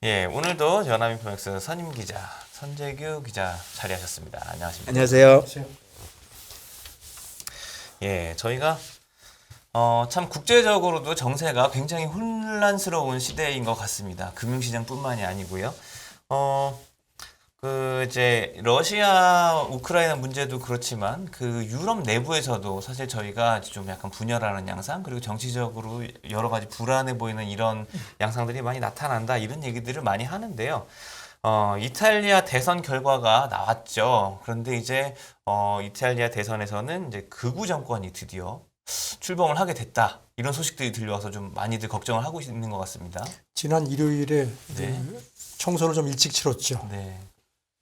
예, 오늘도 연합인포맥스 선임 기자, 선재규 기자 자리하셨습니다. 안녕하십니까? 안녕하세요. 예, 저희가 참 국제적으로도 정세가 굉장히 혼란스러운 시대인 것 같습니다. 금융시장뿐만이 아니고요. 이제 러시아 우크라이나 문제도 그렇지만 그 유럽 내부에서도 사실 저희가 좀 약간 분열하는 양상, 그리고 정치적으로 여러 가지 불안해 보이는 이런 양상들이 많이 나타난다, 이런 얘기들을 많이 하는데요. 이탈리아 대선 결과가 나왔죠. 그런데 이제 이탈리아 대선에서는 이제 극우 정권이 드디어 출범을 하게 됐다, 이런 소식들이 들려와서 좀 많이들 걱정을 하고 있는 것 같습니다. 지난 일요일에 네. 총선을 좀 일찍 치렀죠. 네.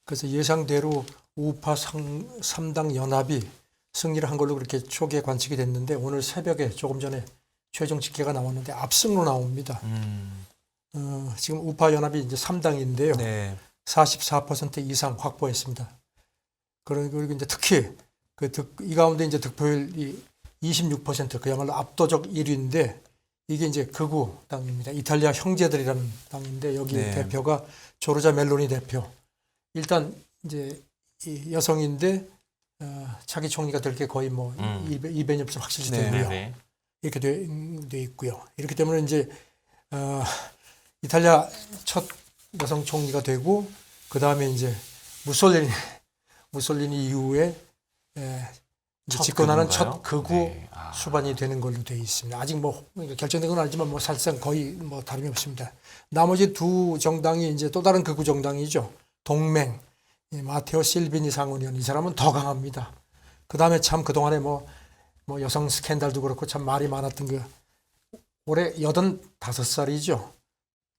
그래서 예상대로 우파 3당 연합이 승리를 한 걸로 그렇게 초기에 관측이 됐는데, 오늘 새벽에 조금 전에 최종 집계가 나왔는데 압승으로 나옵니다. 지금 우파 연합이 이제 3당인데요. 네. 44% 이상 확보했습니다. 그리고 이제 특히 이 가운데 이제 득표율이 26%, 그야말로 압도적 1위인데, 이게 이제 극우 당입니다. 이탈리아 형제들이라는 당인데, 여기 네. 대표가 조르자 멜로니 대표. 일단 이제 이 여성인데 차기 총리가 될 게 거의 뭐 200년 확실시 네. 되고요. 네. 이렇게 돼 있고요. 이렇기 때문에 이제 이탈리아 첫 여성 총리가 되고, 그 다음에 이제 무솔리니 이후에 이제 첫 집권하는 극우인가요? 첫 극우 네. 수반이 되는 걸로 되어 있습니다. 아직 뭐 결정된 건 아니지만 뭐 사실상 거의 뭐 다름이 없습니다. 나머지 두 정당이 이제 또 다른 극우 정당이죠. 동맹, 마테오 실비니 상원의원, 이 사람은 더 강합니다. 그 다음에 참 그동안에 뭐 여성 스캔들도 그렇고 참 말이 많았던 올해 85살이죠.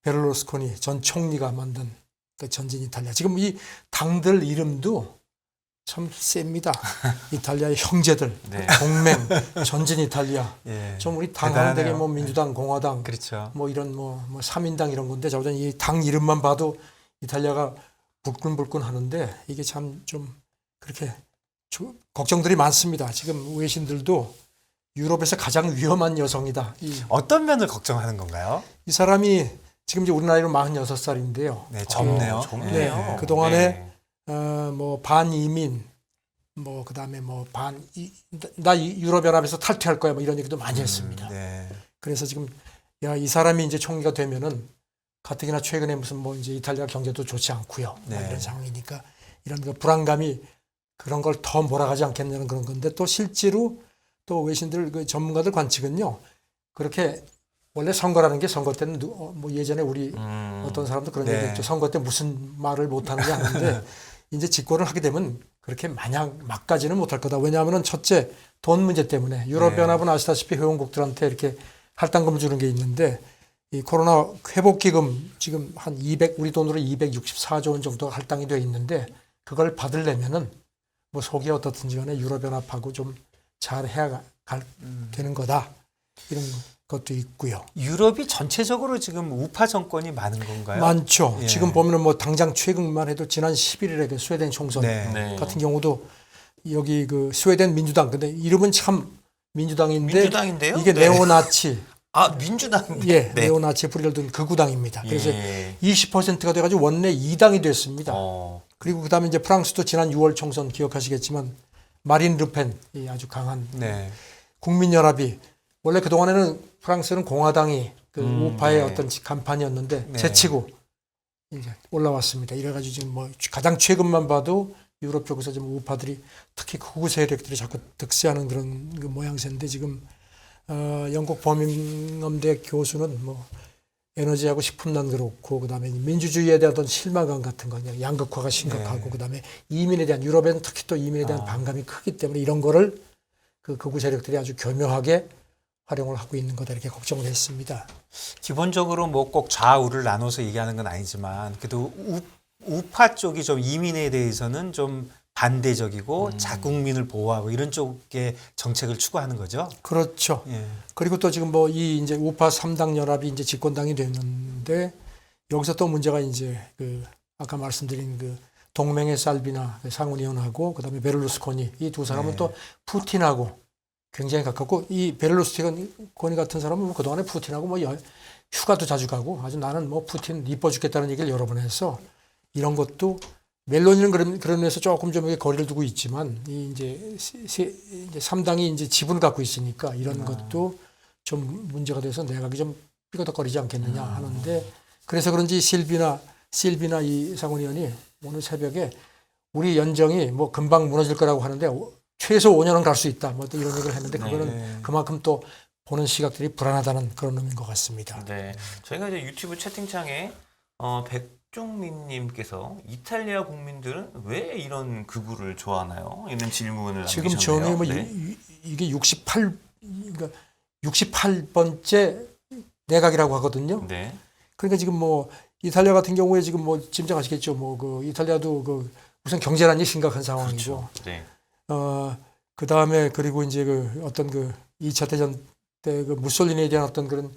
베를루스코니 전 총리가 만든 그 전진 이탈리아. 지금 이 당들 이름도 참 셉니다. 이탈리아의 형제들, 네. 동맹, 전진 이탈리아. 예. 좀 우리 당하면 되게 뭐 대단하네요. 민주당, 공화당, 그렇죠. 뭐 이런 뭐 3인당 이런 건데, 저보다 이 당 이름만 봐도 이탈리아가 불끈불끈 하는데, 이게 참 좀 그렇게 걱정들이 많습니다. 지금 외신들도 유럽에서 가장 위험한 여성이다. 어떤 면을 걱정하는 건가요? 이 사람이 지금 이제 우리 나이로 46살인데요. 네, 젊네요. 젊네요. 네, 그동안에 네. 뭐 반이민, 뭐 그다음에 나 유럽연합에서 탈퇴할 거야, 뭐 이런 얘기도 많이 했습니다. 네. 그래서 지금 이 사람이 이제 총리가 되면은 가뜩이나 최근에 무슨 뭐 이제 이탈리아 경제도 좋지 않고요. 뭐 네. 이런 상황이니까 이런 그 불안감이 그런 걸 더 몰아가지 않겠냐는 그런 건데, 또 실제로 또 외신들 그 전문가들 관측은요, 그렇게 원래 선거라는 게 선거 때는 뭐 예전에 우리 어떤 사람도 그런 네. 얘기했죠. 선거 때 무슨 말을 못하는 게 아닌데 이제 집권을 하게 되면 그렇게 마냥 막가지는 못할 거다. 왜냐하면은 첫째, 돈 문제 때문에 유럽연합은 아시다시피 회원국들한테 이렇게 할당금을 주는 게 있는데, 이 코로나 회복기금 지금 한 우리 돈으로 264조 원 정도가 할당이 되어 있는데, 그걸 받으려면은 뭐 속이 어떻든지 간에 유럽연합하고 좀 잘 해야 되는 거다. 이런 것도 있고요. 유럽이 전체적으로 지금 우파 정권이 많은 건가요? 많죠. 예. 지금 보면은 뭐 당장 최근만 해도 지난 11일에 그 스웨덴 총선 네. 네. 같은 경우도 여기 그 스웨덴 민주당, 근데 이름은 참 민주당인데 민주당인데요? 이게 네. 네오나치, 민주당. 예, 네. 네오나치의 뿌리를 둔 극우당입니다. 그래서 예. 20%가 돼가지고 원내 2당이 됐습니다. 그리고 그다음에 이제 프랑스도 지난 6월 총선 기억하시겠지만 마린 르펜, 이 아주 강한 네. 국민연합이, 원래 그동안에는 프랑스는 공화당이 그 우파의 네. 어떤 간판이었는데 네. 제치고 이제 올라왔습니다. 이래가지고 지금 뭐 가장 최근만 봐도 유럽 쪽에서 좀 우파들이, 특히 극우 세력들이 자꾸 득세하는 그런 그 모양새인데, 지금 영국 버밍엄대 교수는 뭐 에너지하고 식품난 그렇고, 그다음에 민주주의에 대한 어떤 실망감 같은 거, 그냥 양극화가 심각하고, 네. 그다음에 이민에 대한, 유럽에는 특히 또 이민에 대한 반감이 크기 때문에 이런 거를 그 극우 세력들이 아주 교묘하게 활용을 하고 있는 거다, 이렇게 걱정을 했습니다. 기본적으로 뭐 꼭 좌우를 나눠서 얘기하는 건 아니지만, 그래도 우파 쪽이 좀 이민에 대해서는 좀 반대적이고 자국민을 보호하고 이런 쪽의 정책을 추구하는 거죠. 그렇죠. 예. 그리고 또 지금 뭐 이 이제 우파 3당 연합이 이제 집권당이 됐는데, 여기서 또 문제가 이제 그 아까 말씀드린 그 동맹의 살비나 상원의원하고 그다음에 베를루스코니, 이 두 사람은 네. 또 푸틴하고 굉장히 가깝고, 이 베를루스코니 같은 사람은 뭐 그동안에 푸틴하고 뭐 휴가도 자주 가고 아주 나는 뭐 푸틴 이뻐 죽겠다는 얘기를 여러 번 해서 이런 것도 멜로니는 그런 면에서 조금 좀 거리를 두고 있지만 이제 3당이 이제 지분을 갖고 있으니까 이런 것도 좀 문제가 돼서 내각이 좀 삐거덕거리지 않겠느냐 하는데 그래서 그런지 실비나 이 상원 의원이 오늘 새벽에 우리 연정이 뭐 금방 무너질 거라고 하는데 최소 5년은 갈 수 있다. 뭐 이런 얘기를 했는데 그거는 그만큼 또 보는 시각들이 불안하다는 그런 의미인 것 같습니다. 네, 저희가 이제 유튜브 채팅창에 백종민님께서 이탈리아 국민들은 왜 이런 극우를 좋아하나요? 이런 질문을 지금 남기셨네요. 전에 뭐 네. 이게 68번째 내각이라고 하거든요. 네. 그러니까 지금 뭐 이탈리아 같은 경우에 지금 뭐 짐작하시겠죠. 뭐 그 이탈리아도 그 우선 경제난이 심각한 상황이고, 그렇죠. 네. 그 다음에 그리고 이제 그 어떤 그 2차 대전 때 그 무솔리니에 대한 어떤 그런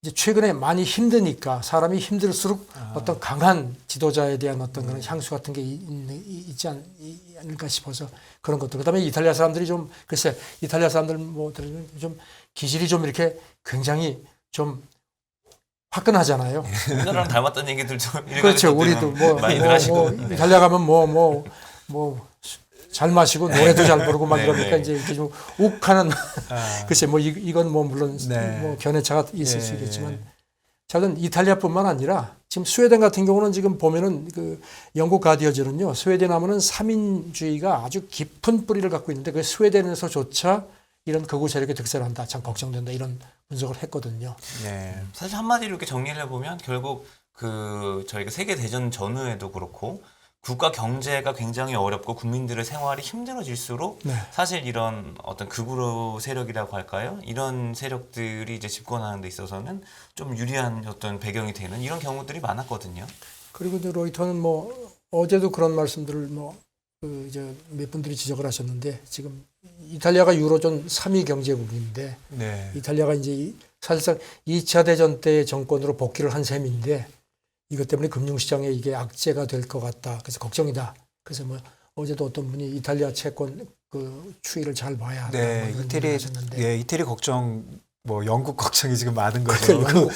이제 최근에 많이 힘드니까 사람이 힘들수록 어떤 강한 지도자에 대한 어떤 그런 향수 같은 게 있지 않을까 싶어서 그런 것들. 그다음에 이탈리아 사람들이 좀 글쎄 이탈리아 사람들 뭐 좀 기질이 좀 이렇게 굉장히 좀 화끈하잖아요. 우리나라랑 닮았다는 얘기들 좀 그렇죠. 우리도 많이들 하시고. 네. 이탈리아 가면 잘 마시고 노래도 잘 부르고 막 네, 이러니까 네. 이제 이렇게 좀 욱하는 글쎄 뭐 이건 뭐 물론 네. 뭐 견해차가 있을 수 예, 있겠지만 저는 이탈리아뿐만 아니라 지금 스웨덴 같은 경우는 지금 보면은 그 영국 가디언즈는요 스웨덴 하면은 삼인주의가 아주 깊은 뿌리를 갖고 있는데 그 스웨덴에서조차 이런 극우 세력이 득세한다 참 걱정된다 이런 분석을 했거든요. 네. 사실 한마디로 이렇게 정리를 해보면 결국 그 저희가 세계 대전 전후에도 그렇고 국가 경제가 굉장히 어렵고 국민들의 생활이 힘들어질수록 네. 사실 이런 어떤 극우 세력이라고 할까요? 이런 세력들이 이제 집권하는 데 있어서는 좀 유리한 어떤 배경이 되는 이런 경우들이 많았거든요. 그리고 이제 로이터는 뭐 어제도 그런 말씀들을 뭐 그 이제 몇 분들이 지적을 하셨는데 지금 이탈리아가 유로존 3위 경제국인데 네. 이탈리아가 이제 사실상 2차 대전 때 정권으로 복귀를 한 셈인데 이것 때문에 금융시장에 이게 악재가 될 것 같다. 그래서 걱정이다. 그래서 뭐 어제도 어떤 분이 이탈리아 채권 그 추이를 잘 봐야 한다. 네. 뭐 이런 이태리 얘기를 하셨는데 예, 이태리 걱정 뭐 영국 걱정이 지금 많은 거죠. 영국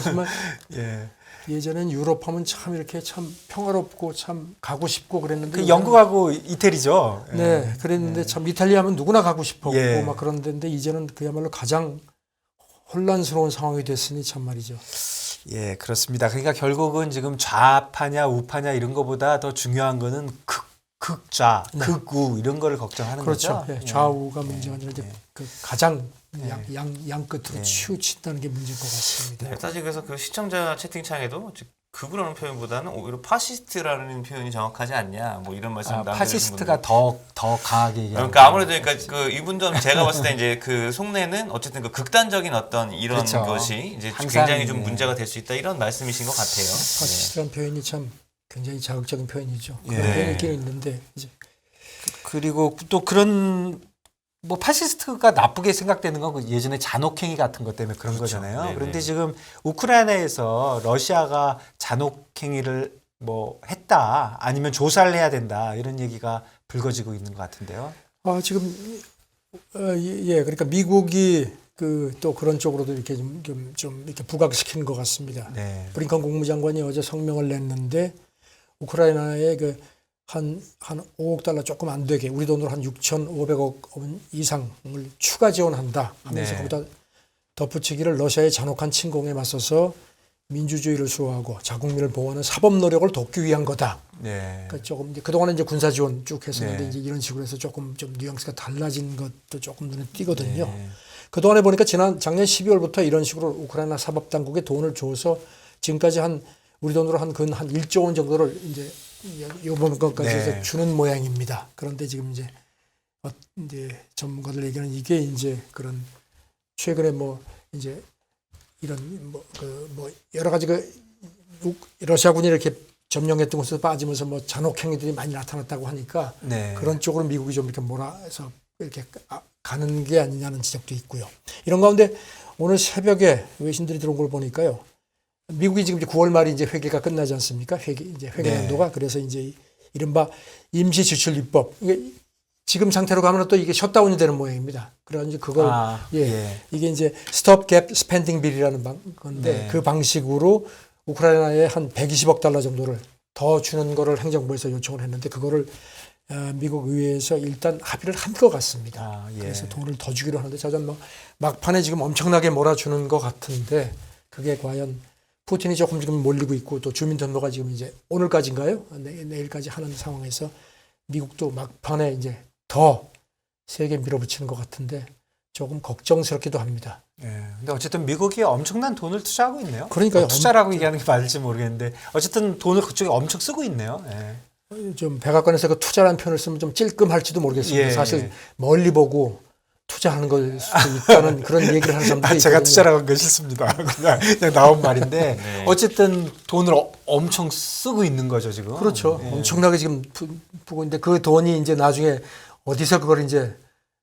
정말 예. 예전엔 유럽하면 참 이렇게 참 평화롭고 참 가고 싶고 그랬는데 그 영국하고 이태리죠. 예. 네, 그랬는데 참 이탈리아 하면 누구나 가고 싶었고 예. 막 그런 데인데 이제는 그야말로 가장 혼란스러운 상황이 됐으니 참 말이죠. 예, 그렇습니다. 그러니까 결국은 지금 좌파냐 우파냐 이런 거보다 더 중요한 거는 극좌, 네. 극우 이런 거를 걱정하는 그렇죠. 거죠. 예, 좌우가 문제가 아니라 이제 그 가장 예. 양 끝으로 치우친다는 게 문제인 것 같습니다. 네, 사실 그래서 그 시청자 채팅창에도 극우라는 표현보다는 오히려 파시스트라는 표현이 정확하지 않냐 뭐 이런 말씀 파시스트가 더 강하게 얘기하는 그러니까 아무래도 그러니까 그 이분도 제가 봤을 때 이제 그 속내는 어쨌든 그 극단적인 어떤 이런 그렇죠. 것이 이제 항상, 굉장히 좀 예. 문제가 될 수 있다 이런 말씀이신 것 같아요. 파시스트라는 표현이 참 굉장히 자극적인 표현이죠. 예. 그런 표현이 있긴 있는데 이제 그리고 또 그런 뭐 파시스트가 나쁘게 생각되는 건 그 예전에 잔혹행위 같은 것 때문에 그런 그렇죠. 거잖아요. 네네. 그런데 지금 우크라이나에서 러시아가 잔혹행위를 뭐 했다 아니면 조사를 해야 된다 이런 얘기가 불거지고 있는 것 같은데요. 지금 예, 그러니까 미국이 그 또 그런 쪽으로도 이렇게 좀 이렇게 부각시키는 것 같습니다. 네. 브링컨 국무장관이 어제 성명을 냈는데 우크라이나에 그 한 5억 달러 조금 안 되게 우리 돈으로 한 6,500억 원 이상을 추가 지원한다 하면서 네. 거기다 덧붙이기를 러시아의 잔혹한 침공에 맞서서 민주주의를 수호하고 자국민을 보호하는 사법 노력을 돕기 위한 거다. 네. 그러니까 조금 이제 그동안은 이제 군사 지원 쭉 했었는데 네. 이제 이런 식으로 해서 조금 좀 뉘앙스가 달라진 것도 조금 눈에 띄거든요. 네. 그동안에 보니까 작년 12월부터 이런 식으로 우크라이나 사법 당국에 돈을 줘서 지금까지 우리 돈으로 한 1조 원 정도를 이제 요번 것까지 네. 해서 주는 모양입니다. 그런데 지금 이제 전문가들 얘기는 이게 이제 그런 최근에 뭐 이제 이런 뭐 여러 가지 러시아군이 이렇게 점령했던 곳에서 빠지면서 뭐 잔혹 행위들이 많이 나타났다고 하니까 네. 그런 쪽으로 미국이 좀 이렇게 몰아서 이렇게 가는 게 아니냐는 지적도 있고요. 이런 가운데 오늘 새벽에 외신들이 들어온 걸 보니까요. 미국이 지금 이제 9월 말에 이제 회계가 끝나지 않습니까? 회계 네. 연도가. 그래서 이제 이른바 임시지출입법. 이게 지금 상태로 가면 또 이게 셧다운이 되는 모양입니다. 그래가지고 그걸 이게 이제 스톱 갭 스펜딩 빌이라는 건데 네. 그 방식으로 우크라이나에 한 120억 달러 정도를 더 주는 거를 행정부에서 요청을 했는데 그거를 미국 의회에서 일단 합의를 한 것 같습니다. 그래서 돈을 더 주기로 하는데 저는 뭐 막판에 지금 엄청나게 몰아주는 것 같은데 그게 과연 푸틴이 조금 지금 몰리고 있고 또 주민 전도가 지금 이제 오늘까지인가요? 내일까지 하는 상황에서 미국도 막판에 이제 더 세게 밀어붙이는 것 같은데 조금 걱정스럽기도 합니다. 근데 어쨌든 미국이 엄청난 돈을 투자하고 있네요. 그러니까요. 투자라고 얘기하는 게 맞을지 모르겠는데 어쨌든 돈을 그쪽에 엄청 쓰고 있네요. 좀 백악관에서 그 투자라는 표현을 쓰면 좀 찔끔할지도 모르겠습니다. 사실 멀리 보고 투자하는 걸 수도 있다는 그런 얘기를 하는 사람들이 제가 있거든요. 투자라고 한 거 싫습니다. 그냥 나온 말인데 네. 어쨌든 돈을 엄청 쓰고 있는 거죠 지금. 그렇죠. 엄청나게 지금 부고 있는데 그 돈이 이제 나중에 어디서 그걸 이제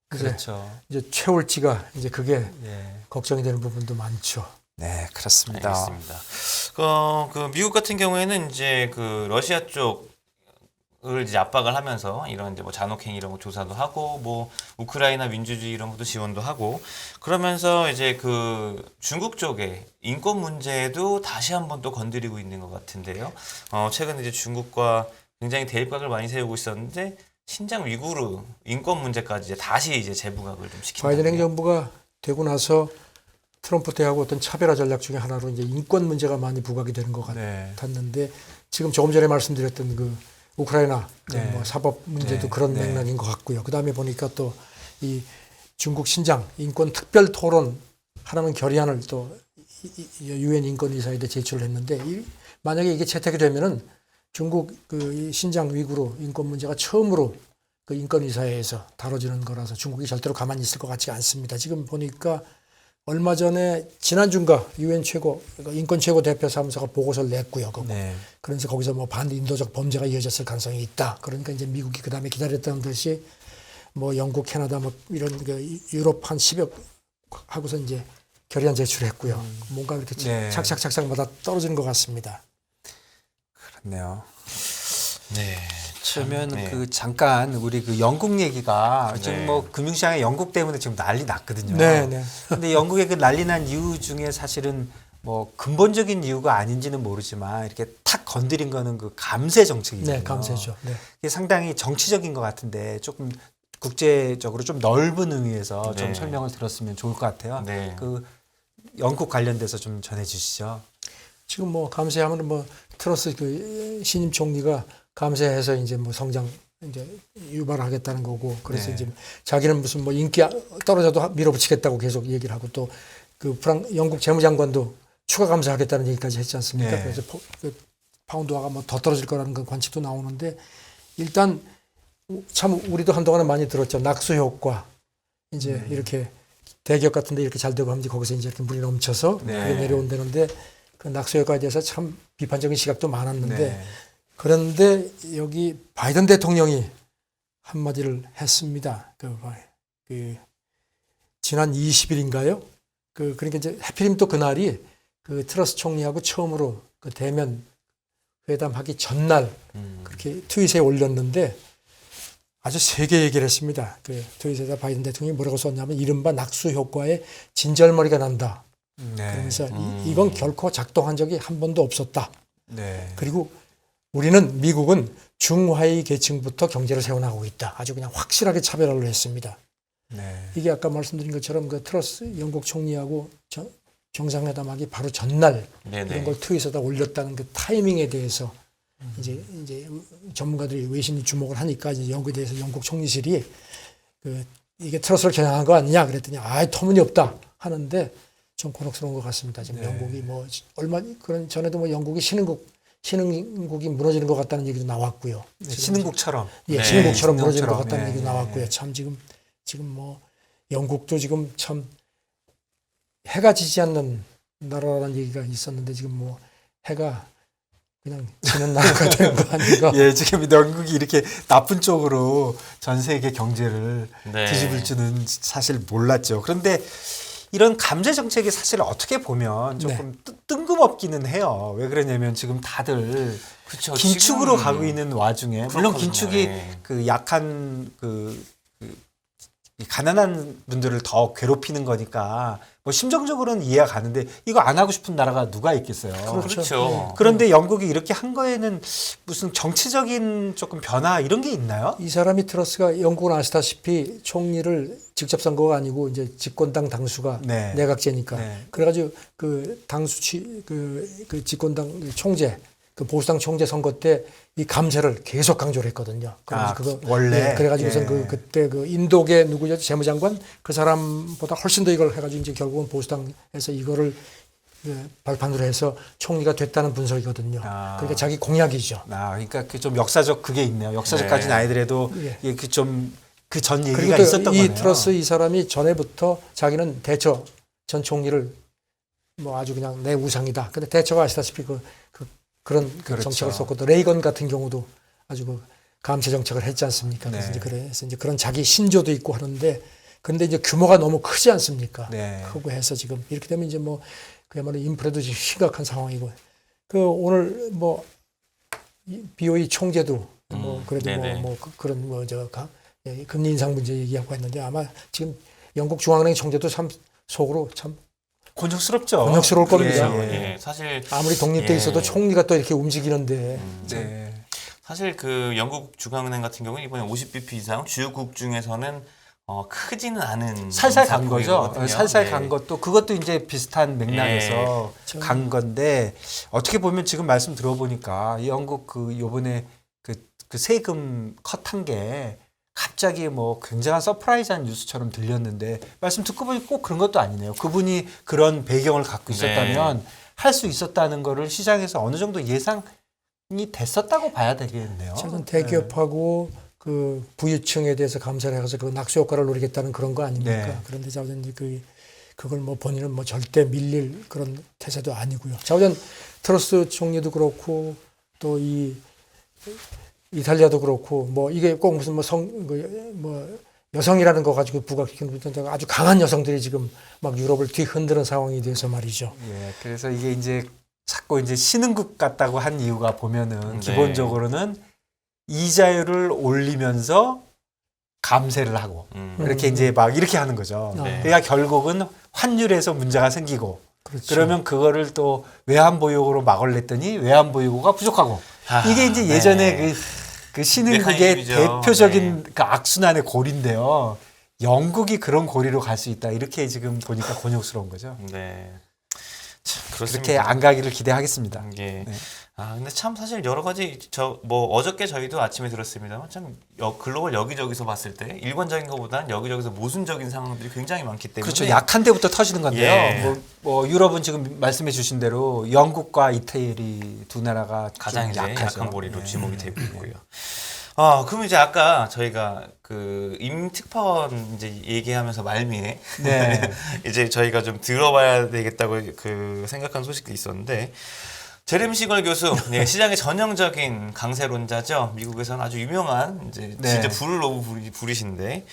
그렇죠. 이제 채울지가 이제 그게 예. 걱정이 되는 부분도 많죠. 네, 그렇습니다. 알겠습니다. 그 미국 같은 경우에는 이제 그 러시아 쪽을 이제 압박을 하면서 이런 이제 뭐 잔혹행 이런 거 조사도 하고 뭐 우크라이나 민주주의 이런 것도 지원도 하고 그러면서 이제 그 중국 쪽에 인권 문제도 다시 한번 또 건드리고 있는 것 같은데요. 최근 이제 중국과 굉장히 대립각을 많이 세우고 있었는데 신장 위구르 인권 문제까지 이제 다시 이제 재부각을 좀 시킨다. 바이든 행정부가 되고 나서 트럼프 때하고 어떤 차별화 전략 중에 하나로 이제 인권 문제가 많이 부각이 되는 것 같았는데 지금 조금 전에 말씀드렸던 그 우크라이나 뭐 사법 문제도 그런 맥락인 것 같고요. 그 다음에 보니까 또 이 중국 신장 인권 특별 토론 하라는 결의안을 또 유엔 인권이사에 제출을 했는데 만약에 이게 채택이 되면은 중국 그 신장 위구르 인권 문제가 처음으로 그 인권이사회에서 다뤄지는 거라서 중국이 절대로 가만히 있을 것 같지 않습니다. 지금 보니까 얼마 전에 지난주인가 유엔 최고 인권 최고 대표 사무소가 보고서를 냈고요. 그래서 거기서 뭐 반인도적 범죄가 이어졌을 가능성이 있다. 그러니까 이제 미국이 그 다음에 기다렸던 듯이 뭐 영국, 캐나다 뭐 이런 그 유럽 한 10여 하고서 이제 결의안 제출했고요. 뭔가 이렇게 착착착착마다 떨어지는 것 같습니다. 그렇네요. 네. 그러면 그 잠깐 우리 그 영국 얘기가 지금 뭐 금융시장에 영국 때문에 지금 난리 났거든요. 근데 영국의 그 난리 난 이유 중에 사실은 뭐 근본적인 이유가 아닌지는 모르지만 이렇게 탁 건드린 거는 그 감세 정책이거든요. 감세죠. 이게 상당히 정치적인 것 같은데 조금 국제적으로 좀 넓은 의미에서 좀 설명을 들었으면 좋을 것 같아요. 그 영국 관련돼서 좀 전해주시죠. 지금 뭐 감세하면 뭐 트러스 그 신임 총리가 감세해서 이제 뭐 성장 이제 유발하겠다는 거고 그래서 이제 자기는 무슨 뭐 인기 떨어져도 밀어붙이겠다고 계속 얘기를 하고 또 그 영국 재무장관도 추가 감세하겠다는 얘기까지 했지 않습니까? 그래서 그 파운드화가 뭐 더 떨어질 거라는 그 관측도 나오는데 일단 참 우리도 한동안은 많이 들었죠. 낙수 효과 이제 이렇게 대기업 같은데 이렇게 잘 되고 하면 거기서 이제 이렇게 물이 넘쳐서 그게 내려온다는데 그 낙수 효과에 대해서 참 비판적인 시각도 많았는데 그런데 여기 바이든 대통령이 한마디를 했습니다. 그 지난 20일인가요? 그러니까 이제 하필이면 또 그날이 그 트러스 총리하고 처음으로 그 대면 회담하기 전날 그렇게 트윗에 올렸는데 아주 세게 얘기를 했습니다. 그 트윗에다 바이든 대통령이 뭐라고 썼냐면 이른바 낙수 효과에 진절머리가 난다. 그러면서 이건 결코 작동한 적이 한 번도 없었다. 그리고 미국은 중하위 계층부터 경제를 세워나가고 있다. 아주 그냥 확실하게 차별화를 했습니다. 이게 아까 말씀드린 것처럼 그 트러스 영국 총리하고 정상회담하기 바로 전날 이런 걸 트윗에다 올렸다는 그 타이밍에 대해서 이제 전문가들이 외신이 주목을 하니까 이제 여기에 대해서 영국 총리실이 이게 트러스를 겨냥한 거 아니냐 그랬더니 터무니없다 하는데 좀 곤혹스러운 것 같습니다. 지금 영국이 뭐 얼마 그런 전에도 뭐 영국이 신흥국이 무너지는 것 같다는 얘기도 나왔고요. 신흥국처럼 신흥국처럼 무너지는 것 같다는 얘기도 나왔고요. 참 지금 뭐 영국도 지금 참 해가 지지 않는 나라라는 얘기가 있었는데 지금 뭐 해가 그냥 지는 나라가 된 거 아닌가? 지금 영국이 이렇게 나쁜 쪽으로 전 세계 경제를 뒤집을 줄은 사실 몰랐죠. 그런데 이런 감세 정책이 사실 어떻게 보면 조금 뜬금없기는 해요. 왜 그러냐면 지금 다들 긴축으로 가고 있는 와중에 물론 긴축이 그 약한 그 이 가난한 분들을 더 괴롭히는 거니까 뭐 심정적으로는 이해가 가는데 이거 안 하고 싶은 나라가 누가 있겠어요. 그렇죠. 그런데 영국이 이렇게 한 거에는 무슨 정치적인 조금 변화 이런 게 있나요? 이 사람이 트러스가 영국은 아시다시피 총리를 직접 선거가 아니고 이제 집권당 당수가 네. 내각제니까 네. 그래가지고 그 당수치 그 집권당 총재 그 보수당 총재 선거 때 이 감세를 계속 강조를 했거든요. 아, 그거 원래? 네, 그래가지고선 예. 그때 그 인도계 누구죠 재무장관 그 사람보다 훨씬 더 이걸 해가지고 이제 결국은 보수당에서 이거를 발판으로 해서 총리가 됐다는 분석이거든요. 아. 그러니까 자기 공약이죠. 그러니까 그 좀 역사적 그게 있네요. 역사적까지는 네. 아니더라도 예. 이게 그 좀 그 전 그리고 얘기가 또 있었던 이 거네요. 트러스 이 사람이 전에부터 자기는 대처 전 총리를 뭐 아주 그냥 내 우상이다. 근데 대처가 아시다시피 그런 그렇죠. 정책을 썼고 또 레이건 같은 경우도 아주 그 감세 정책을 했지 않습니까? 그래서 네. 그래서 이제 그런 자기 신조도 있고 하는데 근데 이제 규모가 너무 크지 않습니까? 네. 크고 해서 지금 이렇게 되면 이제 뭐 그야말로 인플레도 지금 심각한 상황이고 그 오늘 뭐 BOE 총재도 뭐 그래도 네네. 그런 금리 인상 문제 얘기하고 했는데 아마 지금 영국 중앙은행 총재도 참 속으로 참 곤욕스럽죠. 곤욕스러울 겁니다. 그렇죠. 예. 예. 사실 아무리 독립돼 예. 있어도 총리가 또 이렇게 움직이는데 네. 사실 그 영국 중앙은행 같은 경우는 이번에 50bp 이상 주요국 중에서는 크지는 않은 살살 간 거죠. 인상폭이거든요. 살살 네. 간 것도 그것도 이제 비슷한 맥락에서 간 건데 어떻게 보면 지금 말씀 들어보니까 이 영국 그 요번에 그 세금 컷한 게 갑자기 뭐 굉장한 서프라이즈한 뉴스처럼 들렸는데 말씀 듣고 보니 꼭 그런 것도 아니네요. 그분이 그런 배경을 갖고 있었다면 할 수 있었다는 거를 시장에서 어느 정도 예상이 됐었다고 봐야 되겠네요. 최근 대기업하고 그 부유층에 대해서 감사를 해서 그 낙수 효과를 노리겠다는 그런 거 아닙니까? 네. 그런데 자우전 그걸 뭐 본인은 뭐 절대 밀릴 그런 태세도 아니고요. 자우전 트러스 총리도 그렇고 또 이 이탈리아도 그렇고 뭐 이게 꼭 무슨 뭐 여성이라는 거 가지고 부각시키는 데가 아주 강한 여성들이 지금 막 유럽을 뒤흔드는 상황이 돼서 말이죠. 예, 그래서 이게 이제 자꾸 이제 신흥국 같다고 한 이유가 보면은 네. 기본적으로는 이자율을 올리면서 감세를 하고 이렇게 이제 막 이렇게 하는 거죠. 네. 그러니까 결국은 환율에서 문제가 생기고 그렇죠. 그러면 그거를 또 외환보유고로 막을 냈더니 외환보유고가 부족하고 이게 이제 네. 예전에 그 신흥국의 메커니즘이죠. 대표적인 네. 그 악순환의 고리인데요. 영국이 그런 고리로 갈 수 있다. 이렇게 지금 보니까 곤욕스러운 거죠. 네. 참, 그렇습니다. 그렇게 안 가기를 기대하겠습니다. 예. 네. 근데 참 사실 여러 가지 뭐 어저께 저희도 아침에 들었습니다만 참 글로벌 여기저기서 봤을 때 일관적인 것보다는 여기저기서 모순적인 상황들이 굉장히 많기 때문에 그렇죠. 약한 데부터 터지는 건데요. 예. 뭐 유럽은 지금 말씀해 주신 대로 영국과 이태리 두 나라가 가장 좀 이제 약하죠. 약한 고리로 예. 지목이 되고 있고요. 그럼 이제 아까 저희가 그 임특파원 이제 얘기하면서 말미에 네. 이제 저희가 좀 들어봐야 되겠다고 그 생각한 소식도 있었는데 제레미 시걸 교수, 네, 시장의 전형적인 강세론자죠. 미국에서는 아주 유명한 이제 네. 진짜 불을 너무 부리신데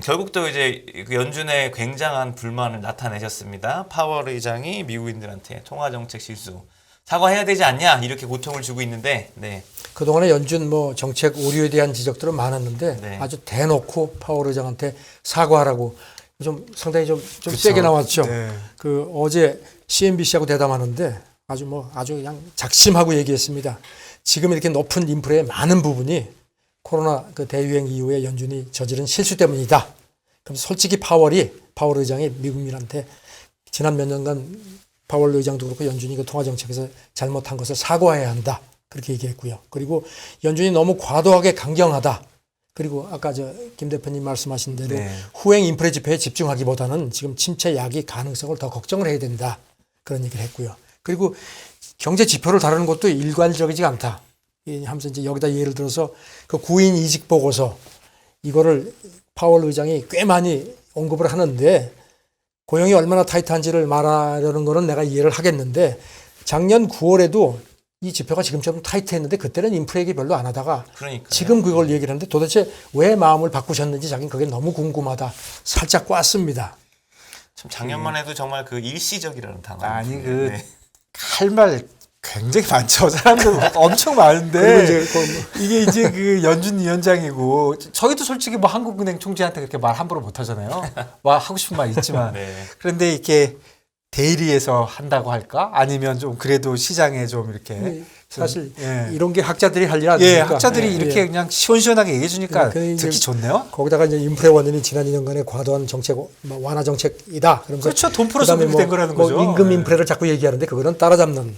결국 또 이제 그 연준의 굉장한 불만을 나타내셨습니다. 파월 의장이 미국인들한테 통화 정책 실수 사과해야 되지 않냐 이렇게 고통을 주고 있는데, 네. 그동안에 연준 뭐 정책 오류에 대한 지적들은 많았는데 네. 아주 대놓고 파월 의장한테 사과하라고 좀 상당히 좀 그쵸. 세게 나왔죠. 네. 그 어제 CNBC하고 대담하는데 아주 그냥 작심하고 얘기했습니다. 지금 이렇게 높은 인플레의 많은 부분이 코로나 그 대유행 이후에 연준이 저지른 실수 때문이다. 그럼 솔직히 파월 의장이 미국민한테 지난 몇 년간 파월 의장도 그렇고 연준이 그 통화 정책에서 잘못한 것을 사과해야 한다. 그렇게 얘기했고요. 그리고 연준이 너무 과도하게 강경하다. 그리고 아까 김 대표님 말씀하신 대로 네. 후행 인플레 지표에 집중하기보다는 지금 침체 야기 가능성을 더 걱정을 해야 된다. 그런 얘기를 했고요. 그리고 경제 지표를 다루는 것도 일관적이지 않다. 하면서 이제 여기다 예를 들어서 그 구인 이직 보고서 이거를 파월 의장이 꽤 많이 언급을 하는데 고용이 얼마나 타이트한지를 말하려는 거는 내가 이해를 하겠는데 작년 9월에도 이 지표가 지금처럼 타이트했는데 그때는 인플레 얘기 별로 안 하다가 그러니까요. 지금 그걸 얘기를 하는데 도대체 왜 마음을 바꾸셨는지 자기는 그게 너무 궁금하다. 살짝 꽈습니다. 참 작년만 해도 정말 그 일시적이라는 단어. 아니 네. 할 말 굉장히 많죠. 사람들 엄청 그리고 많은데 이제 그 뭐- 이게 이제 그 연준 위원장이고 저희도 솔직히 뭐 한국은행 총재한테 그렇게 말 함부로 못 하잖아요. 뭐 하고 싶은 말 있지만 네. 그런데 이렇게 대리해서 한다고 할까? 아니면 좀 그래도 시장에 좀 이렇게 사실 예. 이런 게 학자들이 할 일 아닙니까? 예, 학자들이 예, 이렇게 예. 그냥 시원시원하게 얘기해 주니까 그 이제 듣기 좋네요. 거기다가 이제 인플레 원인이 지난 2년간의 과도한 정책 뭐 완화 정책이다. 그러면서 그렇죠. 돈 풀어서 그다음에 그렇게 된 거라는 뭐 거죠. 임금 예. 인플레를 자꾸 얘기하는데 그거는 따라잡는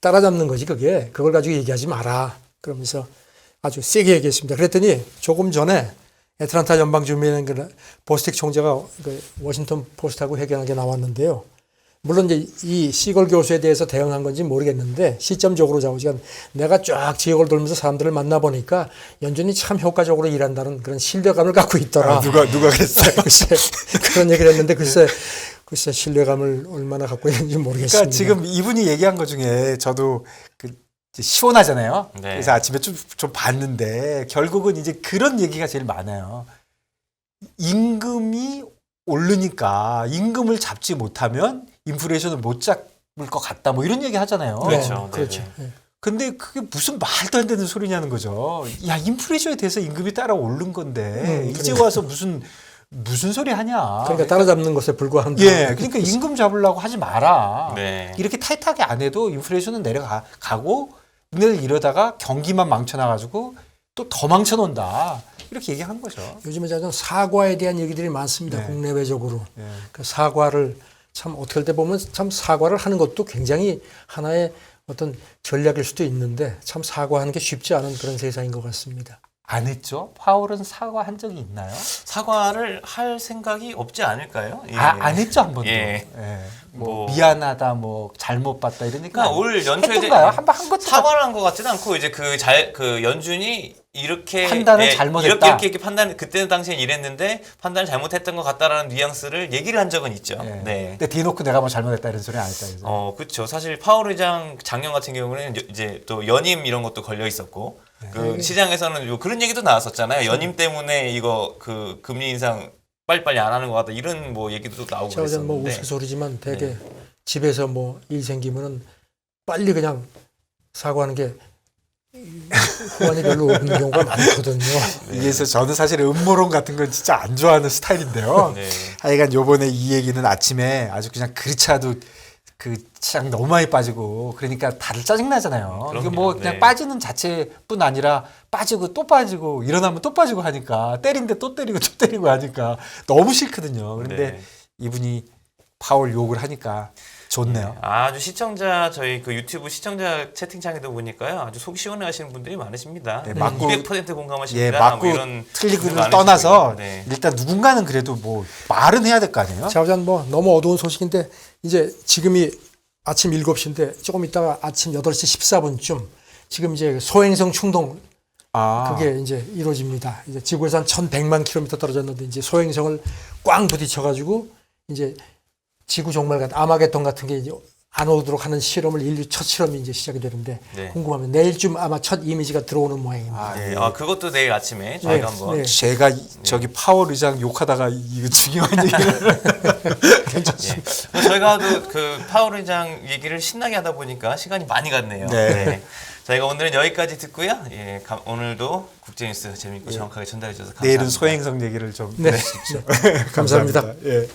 따라잡는 거지 그게. 그걸 가지고 얘기하지 마라. 그러면서 아주 세게 얘기했습니다. 그랬더니 조금 전에 애틀란타 연방주민의 그 보스틱 총재가 그 워싱턴 포스트하고 회견한 게 나왔는데요. 물론 이제 이 시골 교수에 대해서 대응한 건지 모르겠는데 시점적으로 좌우지간 내가 쫙 지역을 돌면서 사람들을 만나 보니까 연준이 참 효과적으로 일한다는 그런 신뢰감을 갖고 있더라. 누가 그랬어요? 글쎄 그런 얘기를 했는데 글쎄 신뢰감을 얼마나 갖고 있는지 모르겠습니다. 그러니까 지금 이분이 얘기한 것 중에 저도 그 이제 시원하잖아요. 네. 그래서 아침에 좀 봤는데 결국은 이제 그런 얘기가 제일 많아요. 임금이 오르니까 임금을 잡지 못하면 인플레이션을 못 잡을 것 같다. 뭐 이런 얘기 하잖아요. 그렇죠. 그렇죠. 네. 예. 근데 그게 무슨 말도 안 되는 소리냐는 거죠. 야, 인플레이션에 대해서 임금이 따라 오른 건데 이제 그러니까. 와서 무슨 소리 하냐. 그러니까 따라잡는 것에 불과한다. 예, 그러니까 임금 잡으려고 하지 마라. 네. 이렇게 타이트하게 안 해도 인플레이션은 내려가고 니네들 이러다가 경기만 망쳐놔가지고 또 더 망쳐놓는다. 이렇게 얘기한 거죠. 요즘에 저는 사과에 대한 얘기들이 많습니다. 네. 국내외적으로. 예. 그 사과를 참 어떻게 할 때 보면 참 사과를 하는 것도 굉장히 하나의 어떤 전략일 수도 있는데 참 사과하는 게 쉽지 않은 그런 세상인 것 같습니다. 안 했죠? 파월은 사과한 적이 있나요? 사과를 할 생각이 없지 않을까요? 예. 안 했죠, 한 번도. 예. 예. 뭐 뭐. 미안하다, 뭐 잘못 봤다 이러니까. 그러니까 올 연초에 했던가요? 한번 한 것도 사과를 한 것 같지는 않고 이제 그 연준이 이렇게 판단을 잘못했다. 이렇게 판단 그때 당시엔 이랬는데 판단을 잘못했던 것 같다라는 뉘앙스를 얘기를 한 적은 있죠. 예. 네. 근데 대놓고 내가 뭐 잘못했다 이런 소리 안 했다. 그래서. 그렇죠. 사실 파월 의장 작년 같은 경우는 이제 또 연임 이런 것도 걸려 있었고 그 시장에서는 요 그런 얘기도 나왔었잖아요. 연임 때문에 이거 그 금리 인상 빨리빨리 안 하는 것 같다 이런 뭐 얘기도 나오고 제가 뭐 그랬었는데. 우스갯소리지만 되게 집에서 뭐 일 생기면은 빨리 그냥 사과하는 게 후환이 별로 없는 경우가 많거든요. 이게서 저는 사실 음모론 같은 건 진짜 안 좋아하는 스타일인데요. 네. 하여간 요번에 이 얘기는 아침에 아주 그냥 그렇지않아도 그 시장 너무 많이 빠지고 그러니까 다들 짜증나잖아요. 이게 뭐 그럼요. 그냥 네. 빠지는 자체뿐 아니라 빠지고 또 빠지고 일어나면 또 빠지고 하니까 때린데 또 때리고 또 때리고 하니까 너무 싫거든요. 그런데 네. 이분이 파월 욕을 하니까 좋네요. 아주 시청자 저희 그 유튜브 시청자 채팅창에도 보니까요 아주 속 시원해하시는 분들이 많으십니다. 네, 맞고 맞고- 200% 예, 공감하십니다. 맞고 뭐 이런 틀리고를 분들 많으시고요. 떠나서 네. 일단 누군가는 그래도 뭐 말은 해야 될 거 아니에요? 자, 우선 뭐 너무 어두운 소식인데 이제 지금이 아침 7시인데 조금 있다가 아침 8시 14분쯤 지금 이제 소행성 충동 아, 그게 이제 이루어집니다. 이제 지구에서 한 1100만 킬로미터 떨어졌는데 이제 소행성을 꽝 부딪혀가지고 이제 지구 종말 같은 아마겟돈 같은 게 이제 안 오도록 하는 실험을 인류 첫 실험이 이제 시작이 되는데 네. 궁금하면 내일쯤 아마 첫 이미지가 들어오는 모양입니다. 아, 네. 예. 그것도 내일 아침에 저희가 한번 네. 제가 저기 파월 의장 욕하다가 이거 중요한 얘기를 예. 저희가 그 파월 의장 얘기를 신나게 하다 보니까 시간이 많이 갔네요. 네. 저희가 오늘은 여기까지 듣고요. 예, 오늘도 국제뉴스 재밌고 정확하게 전달해 주셔서 감사합니다. 내일은 소행성 얘기를 좀 네. 네. 감사합니다. 예.